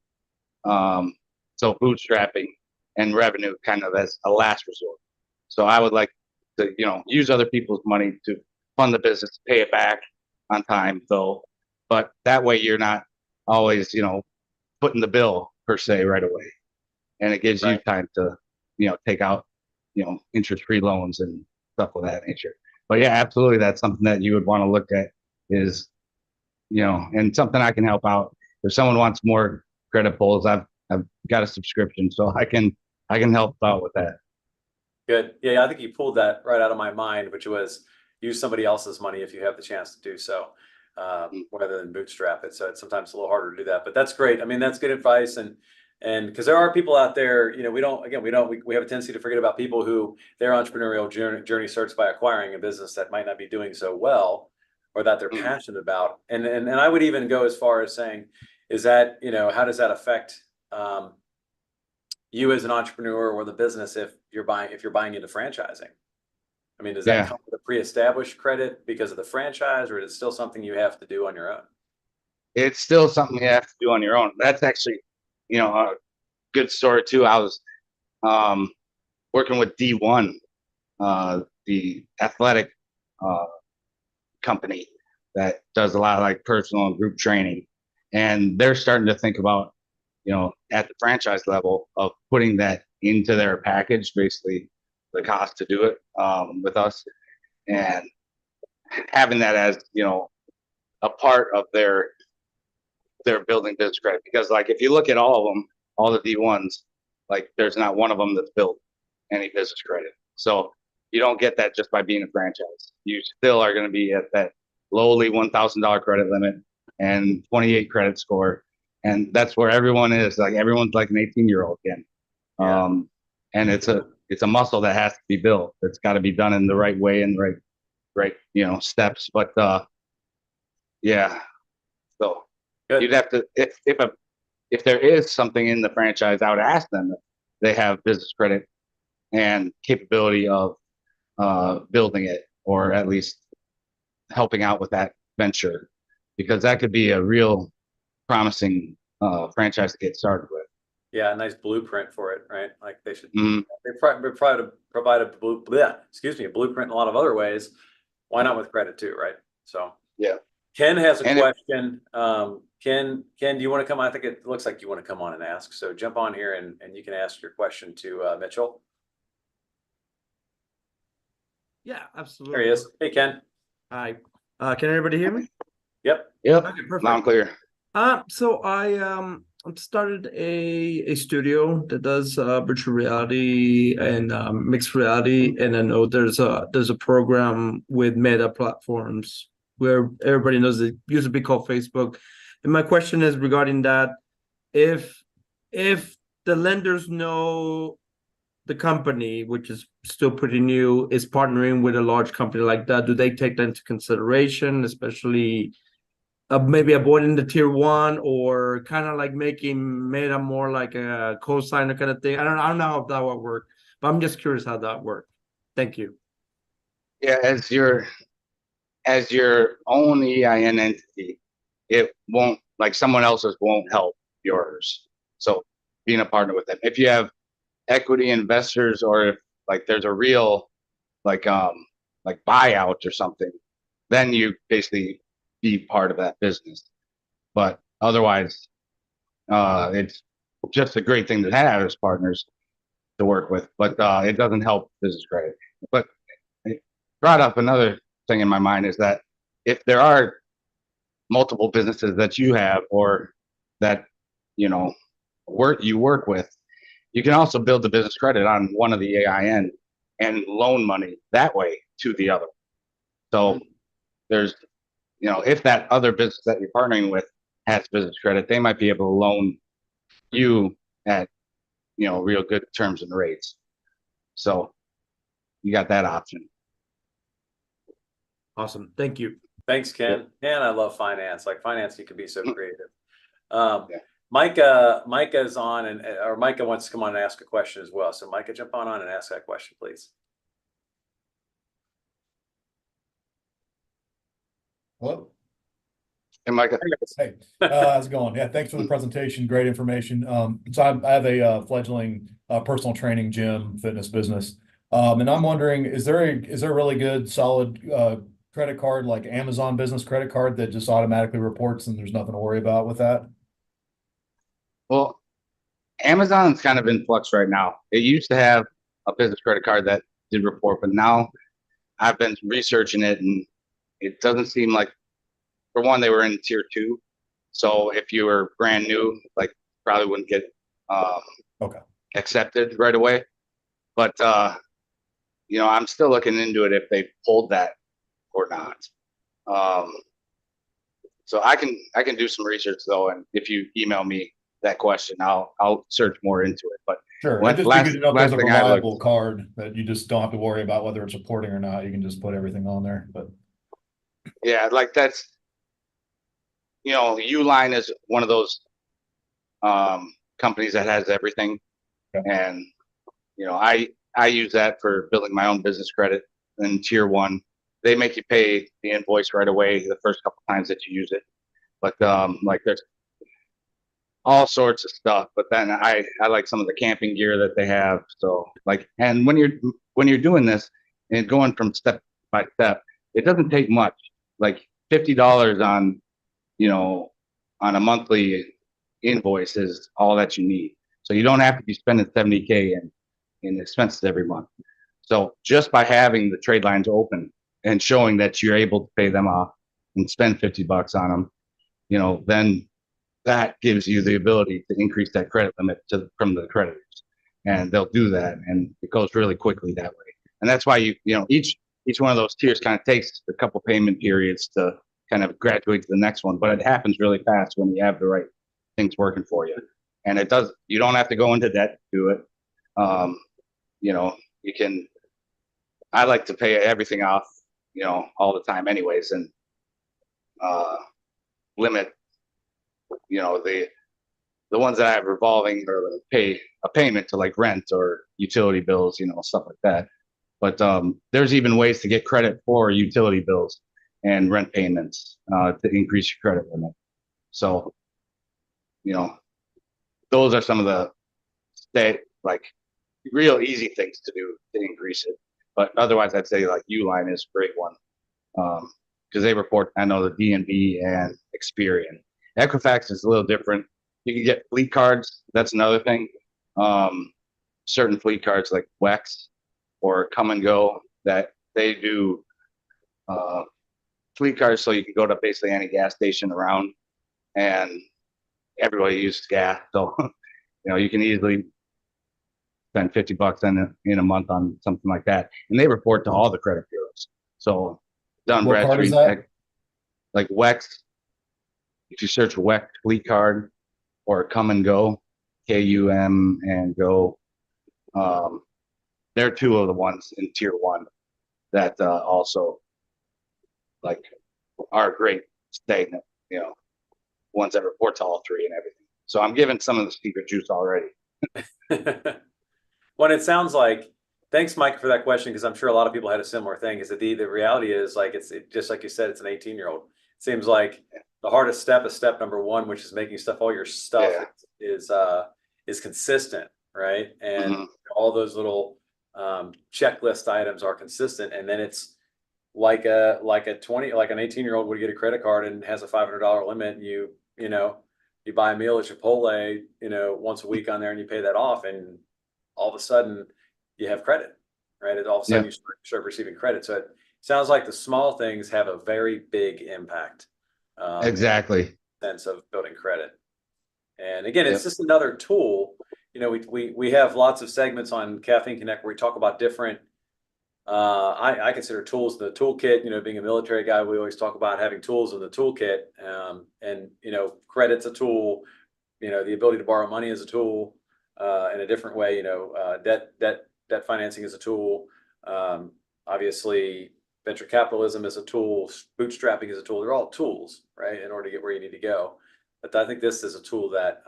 so bootstrapping and revenue kind of as a last resort. So I would like to, use other people's money to fund the business, pay it back on time though. But that way you're not always, putting the bill per se right away. And it gives you time to, take out, interest-free loans and stuff of that nature. But yeah, absolutely. That's something that you would want to look at is, and something I can help out. If someone wants more credit pulls, I've got a subscription, so I can help out with that. Good. Yeah, I think you pulled that right out of my mind, which was use somebody else's money if you have the chance to do so, rather than bootstrap it. So it's sometimes a little harder to do that, but that's great. I mean, that's good advice. And because there are people out there, we have a tendency to forget about people who their entrepreneurial journey starts by acquiring a business that might not be doing so well, or that they're passionate about. And I would even go as far as saying, is that, how does that affect you as an entrepreneur or the business if you're buying into franchising? I mean, does that come with a pre-established credit because of the franchise, or is it still something you have to do on your own? It's still something you have to do on your own. That's actually, a good story too. I was working with D1, the athletic company that does a lot of like personal and group training. And they're starting to think about, at the franchise level of putting that into their package, basically the cost to do it with us, and having that as, a part of their building business credit. Because like, if you look at all of them, all the D1s, like there's not one of them that's built any business credit. So you don't get that just by being a franchise. You still are going to be at that lowly $1,000 credit limit and 28 credit score. And that's where everyone is. Like everyone's like an 18-year-old again. Yeah. And it's a muscle that has to be built. It's got to be done in the right way and right, steps. But yeah. So Good. you'd have to, if there is something in the franchise, I would ask them if they have business credit and capability of building it, or at least helping out with that venture, because that could be a real promising franchise to get started with. Yeah, a nice blueprint for it, right? Like they should. They provide a blueprint in a lot of other ways. Why not with credit too, right? So yeah. Ken has a question. Ken, do you want to come? I think it looks like you want to come on and ask. So jump on here and you can ask your question to Mitchell. Yeah, absolutely. There he is. Hey, Ken. Hi. Can everybody hear me? Yep. Yep. Okay, perfect. Loud and clear. So I started a studio that does virtual reality and mixed reality, and I know there's a program with Meta platforms where everybody knows it used to be called Facebook. And my question is regarding that: if the lenders know the company, which is still pretty new, is partnering with a large company like that, do they take that into consideration, especially maybe avoiding the tier one, or kind of like making Meta more like a co-signer kind of thing? I don't know how that would work, but I'm just curious how that worked. Thank you. Yeah, as your own EIN entity, it won't, like someone else's won't help yours. So being a partner with them, if you have equity investors, or if like there's a real like buyout or something, then you basically be part of that business. But otherwise, it's just a great thing to have as partners to work with, but it doesn't help business credit. But it brought up another thing in my mind is that if there are multiple businesses that you have or that you work with, you can also build the business credit on one of the AIN and loan money that way to the other. So there's, if that other business that you're partnering with has business credit, they might be able to loan you at, real good terms and rates. So you got that option. Awesome. Thank you. Thanks, Ken. And I love finance. Like finance, you can be so creative. Yeah. Micah's on, or Micah wants to come on and ask a question as well. So Micah, jump on and ask that question, please. Hello. Hey, Micah. Hey, how's it going? Yeah, thanks for the presentation. Great information. So I have a fledgling personal training gym fitness business, and I'm wondering, is there a really good solid credit card like Amazon business credit card that just automatically reports and there's nothing to worry about with that? Well, Amazon's kind of in flux right now. It used to have a business credit card that did report, but now I've been researching it and it doesn't seem like, for one, they were in tier 2. So if you were brand new, like probably wouldn't get accepted right away. But I'm still looking into it if they pulled that or not. So I can do some research though, and if you email me that question, I'll search more into it. But Sure. I just figured there's a reliable card that you just don't have to worry about whether it's reporting or not. You can just put everything on there. But yeah, like that's, Uline is one of those companies that has everything. Okay. And I use that for building my own business credit. In tier 1, they make you pay the invoice right away the first couple times that you use it. But like there's all sorts of stuff. But then I like some of the camping gear that they have. So like, and when you're doing this and going from step by step, it doesn't take much. Like $50 on on a monthly invoice is all that you need. So you don't have to be spending $70K in expenses every month. So just by having the trade lines open and showing that you're able to pay them off and spend $50 on them, then that gives you the ability to increase that credit limit from the creditors, and they'll do that, and it goes really quickly that way. And that's why each one of those tiers kind of takes a couple payment periods to kind of graduate to the next one, but it happens really fast when you have the right things working for you. And you don't have to go into debt to do it. You can, I like to pay everything off, all the time anyways, and limit, the ones that I have revolving or pay a payment to like rent or utility bills, stuff like that. But there's even ways to get credit for utility bills and rent payments to increase your credit limit. So, those are some of the real easy things to do to increase it. But otherwise, I'd say like Uline is a great one because they report, I know, the DNB and Experian. Equifax is a little different. You can get fleet cards. That's another thing. Certain fleet cards like WEX or Come and Go, that they do fleet cards, so you can go to basically any gas station around, and everybody uses gas. So you can easily spend $50 in a month on something like that, and they report to all the credit bureaus. So Dun Bradstreet, like WEX. If you search WEX fleet card or Come and Go, KUM and Go, they're two of the ones in tier 1 that also like are great stagnant, ones that report to all 3 and everything. So I'm giving some of the secret juice already. Well, it sounds like, thanks, Mike, for that question, because I'm sure a lot of people had a similar thing. Is that the reality is like it's just like you said, it's an 18-year-old. It seems like the hardest step is step number 1, which is making all your stuff is consistent, right? And all those little checklist items are consistent, and then it's like an 18-year-old would get a credit card and has a $500 limit. And you buy a meal at Chipotle, once a week on there, and you pay that off, and all of a sudden you have credit, right? And all of a sudden you start receiving credit. So it sounds like the small things have a very big impact. Exactly. Sense of building credit. And again, it's just another tool. We have lots of segments on Caffeine Connect where we talk about different, I consider tools the toolkit. Being a military guy, we always talk about having tools in the toolkit. And credit's a tool. The ability to borrow money is a tool in a different way. Debt financing is a tool. Obviously, venture capitalism is a tool. Bootstrapping is a tool. They're all tools, right, in order to get where you need to go. But I think this is a tool that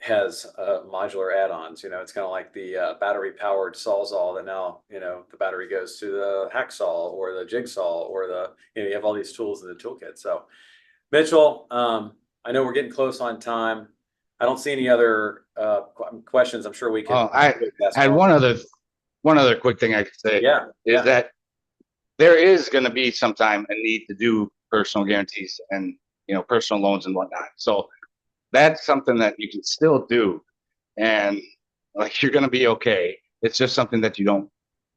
has modular add-ons. It's kind of like the battery-powered Sawzall that now, the battery goes to the hacksaw or the jigsaw or you have all these tools in the toolkit. So, Mitchell, I know we're getting close on time. I don't see any other questions. I'm sure we can. I had one other quick thing I could say. Is that there is going to be sometime a need to do personal guarantees and personal loans and whatnot. So that's something that you can still do, and like you're going to be okay. It's just something that you don't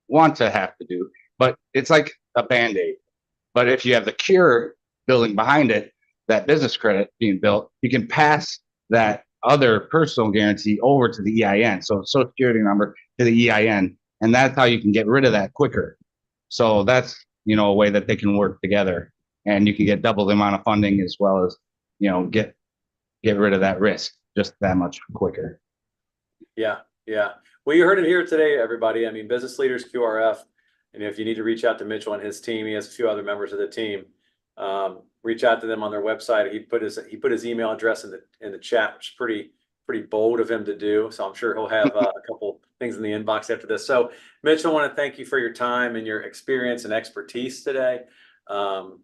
want to have to do, but it's like a Band-Aid. But if you have the cure building behind it, that business credit being built, you can pass that other personal guarantee over to the EIN. So Social Security number to the EIN, and that's how you can get rid of that quicker. So that's a way that they can work together, and you can get double the amount of funding as well as get rid of that risk just that much quicker. Yeah. Well, you heard it here today, everybody. I mean, Business Leaders QRF, and if you need to reach out to Mitchell and his team, he has a few other members of the team. Reach out to them on their website. He put his email address in the chat, which is pretty bold of him to do. So I'm sure he'll have a couple things in the inbox after this. So Mitchell, I want to thank you for your time and your experience and expertise today.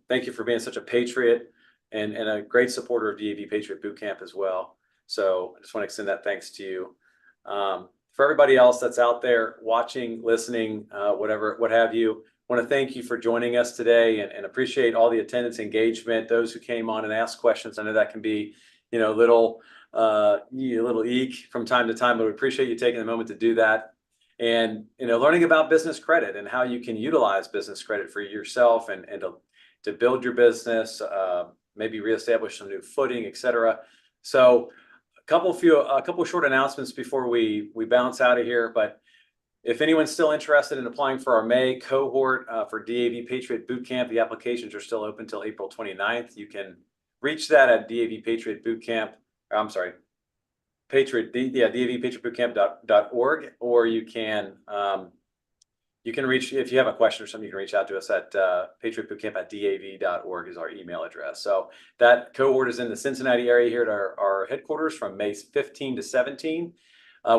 Thank you for being such a patriot and a great supporter of DAV Patriot Boot Camp as well. So I just want to extend that thanks to you. For everybody else that's out there watching, listening, what have you, I want to thank you for joining us today and appreciate all the attendance, engagement, those who came on and asked questions. I know that can be, a little eek from time to time, but we appreciate you taking the moment to do that. And, learning about business credit and how you can utilize business credit for yourself and to build your business, maybe reestablish some new footing, et cetera. So a couple short announcements before we bounce out of here. But if anyone's still interested in applying for our May cohort for DAV Patriot Boot Camp, the applications are still open until April 29th. You can reach that at DAV Patriot Boot Camp. I'm sorry, DAV Patriot Bootcamp.org, or you can reach, if you have a question or something, you can reach out to us at patriotbootcamp@dav.org is our email address. So that cohort is in the Cincinnati area here at our headquarters from May 15 to 17.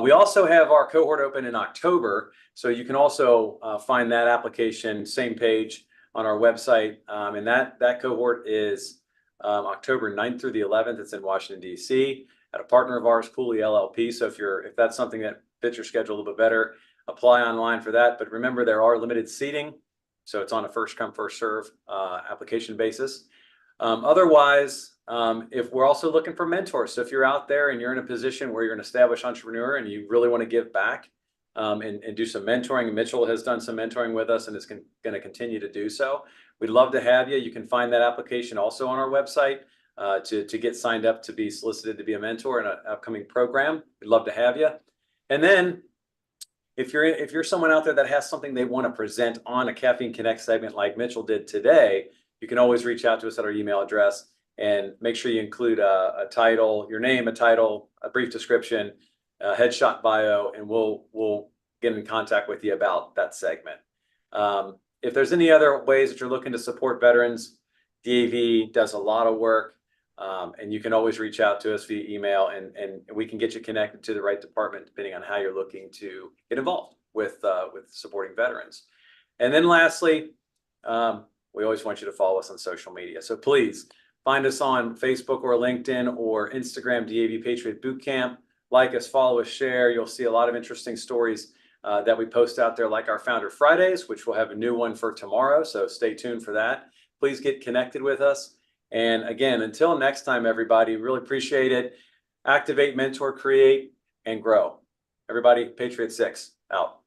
We also have our cohort open in October, so you can also find that application, same page on our website. And that cohort is October 9th through the 11th. It's in Washington, D.C. at a partner of ours, Cooley LLP. So if that's something that fits your schedule a little bit better, apply online for that. But remember, there are limited seating, so it's on a first come, first serve application basis. Otherwise, if we're also looking for mentors, so if you're out there and you're in a position where you're an established entrepreneur and you really want to give back and do some mentoring, Mitchell has done some mentoring with us and is going to continue to do so. We'd love to have you. You can find that application also on our website to get signed up to be solicited to be a mentor in an upcoming program. We'd love to have you. And then if you're someone out there that has something they want to present on a Caffeine Connect segment like Mitchell did today, you can always reach out to us at our email address and make sure you include a title, your name, a title, a brief description, a headshot bio, and we'll get in contact with you about that segment. If there's any other ways that you're looking to support veterans, DAV does a lot of work, and you can always reach out to us via email, and we can get you connected to the right department depending on how you're looking to get involved with supporting veterans. And then lastly, we always want you to follow us on social media. So please find us on Facebook or LinkedIn or Instagram, DAV Patriot Boot Camp. Like us, follow us, share. You'll see a lot of interesting stories that we post out there, like our Founder Fridays, which we'll have a new one for tomorrow. So stay tuned for that. Please get connected with us. And again, until next time, everybody, really appreciate it. Activate, mentor, create, and grow. Everybody, Patriot 6 out.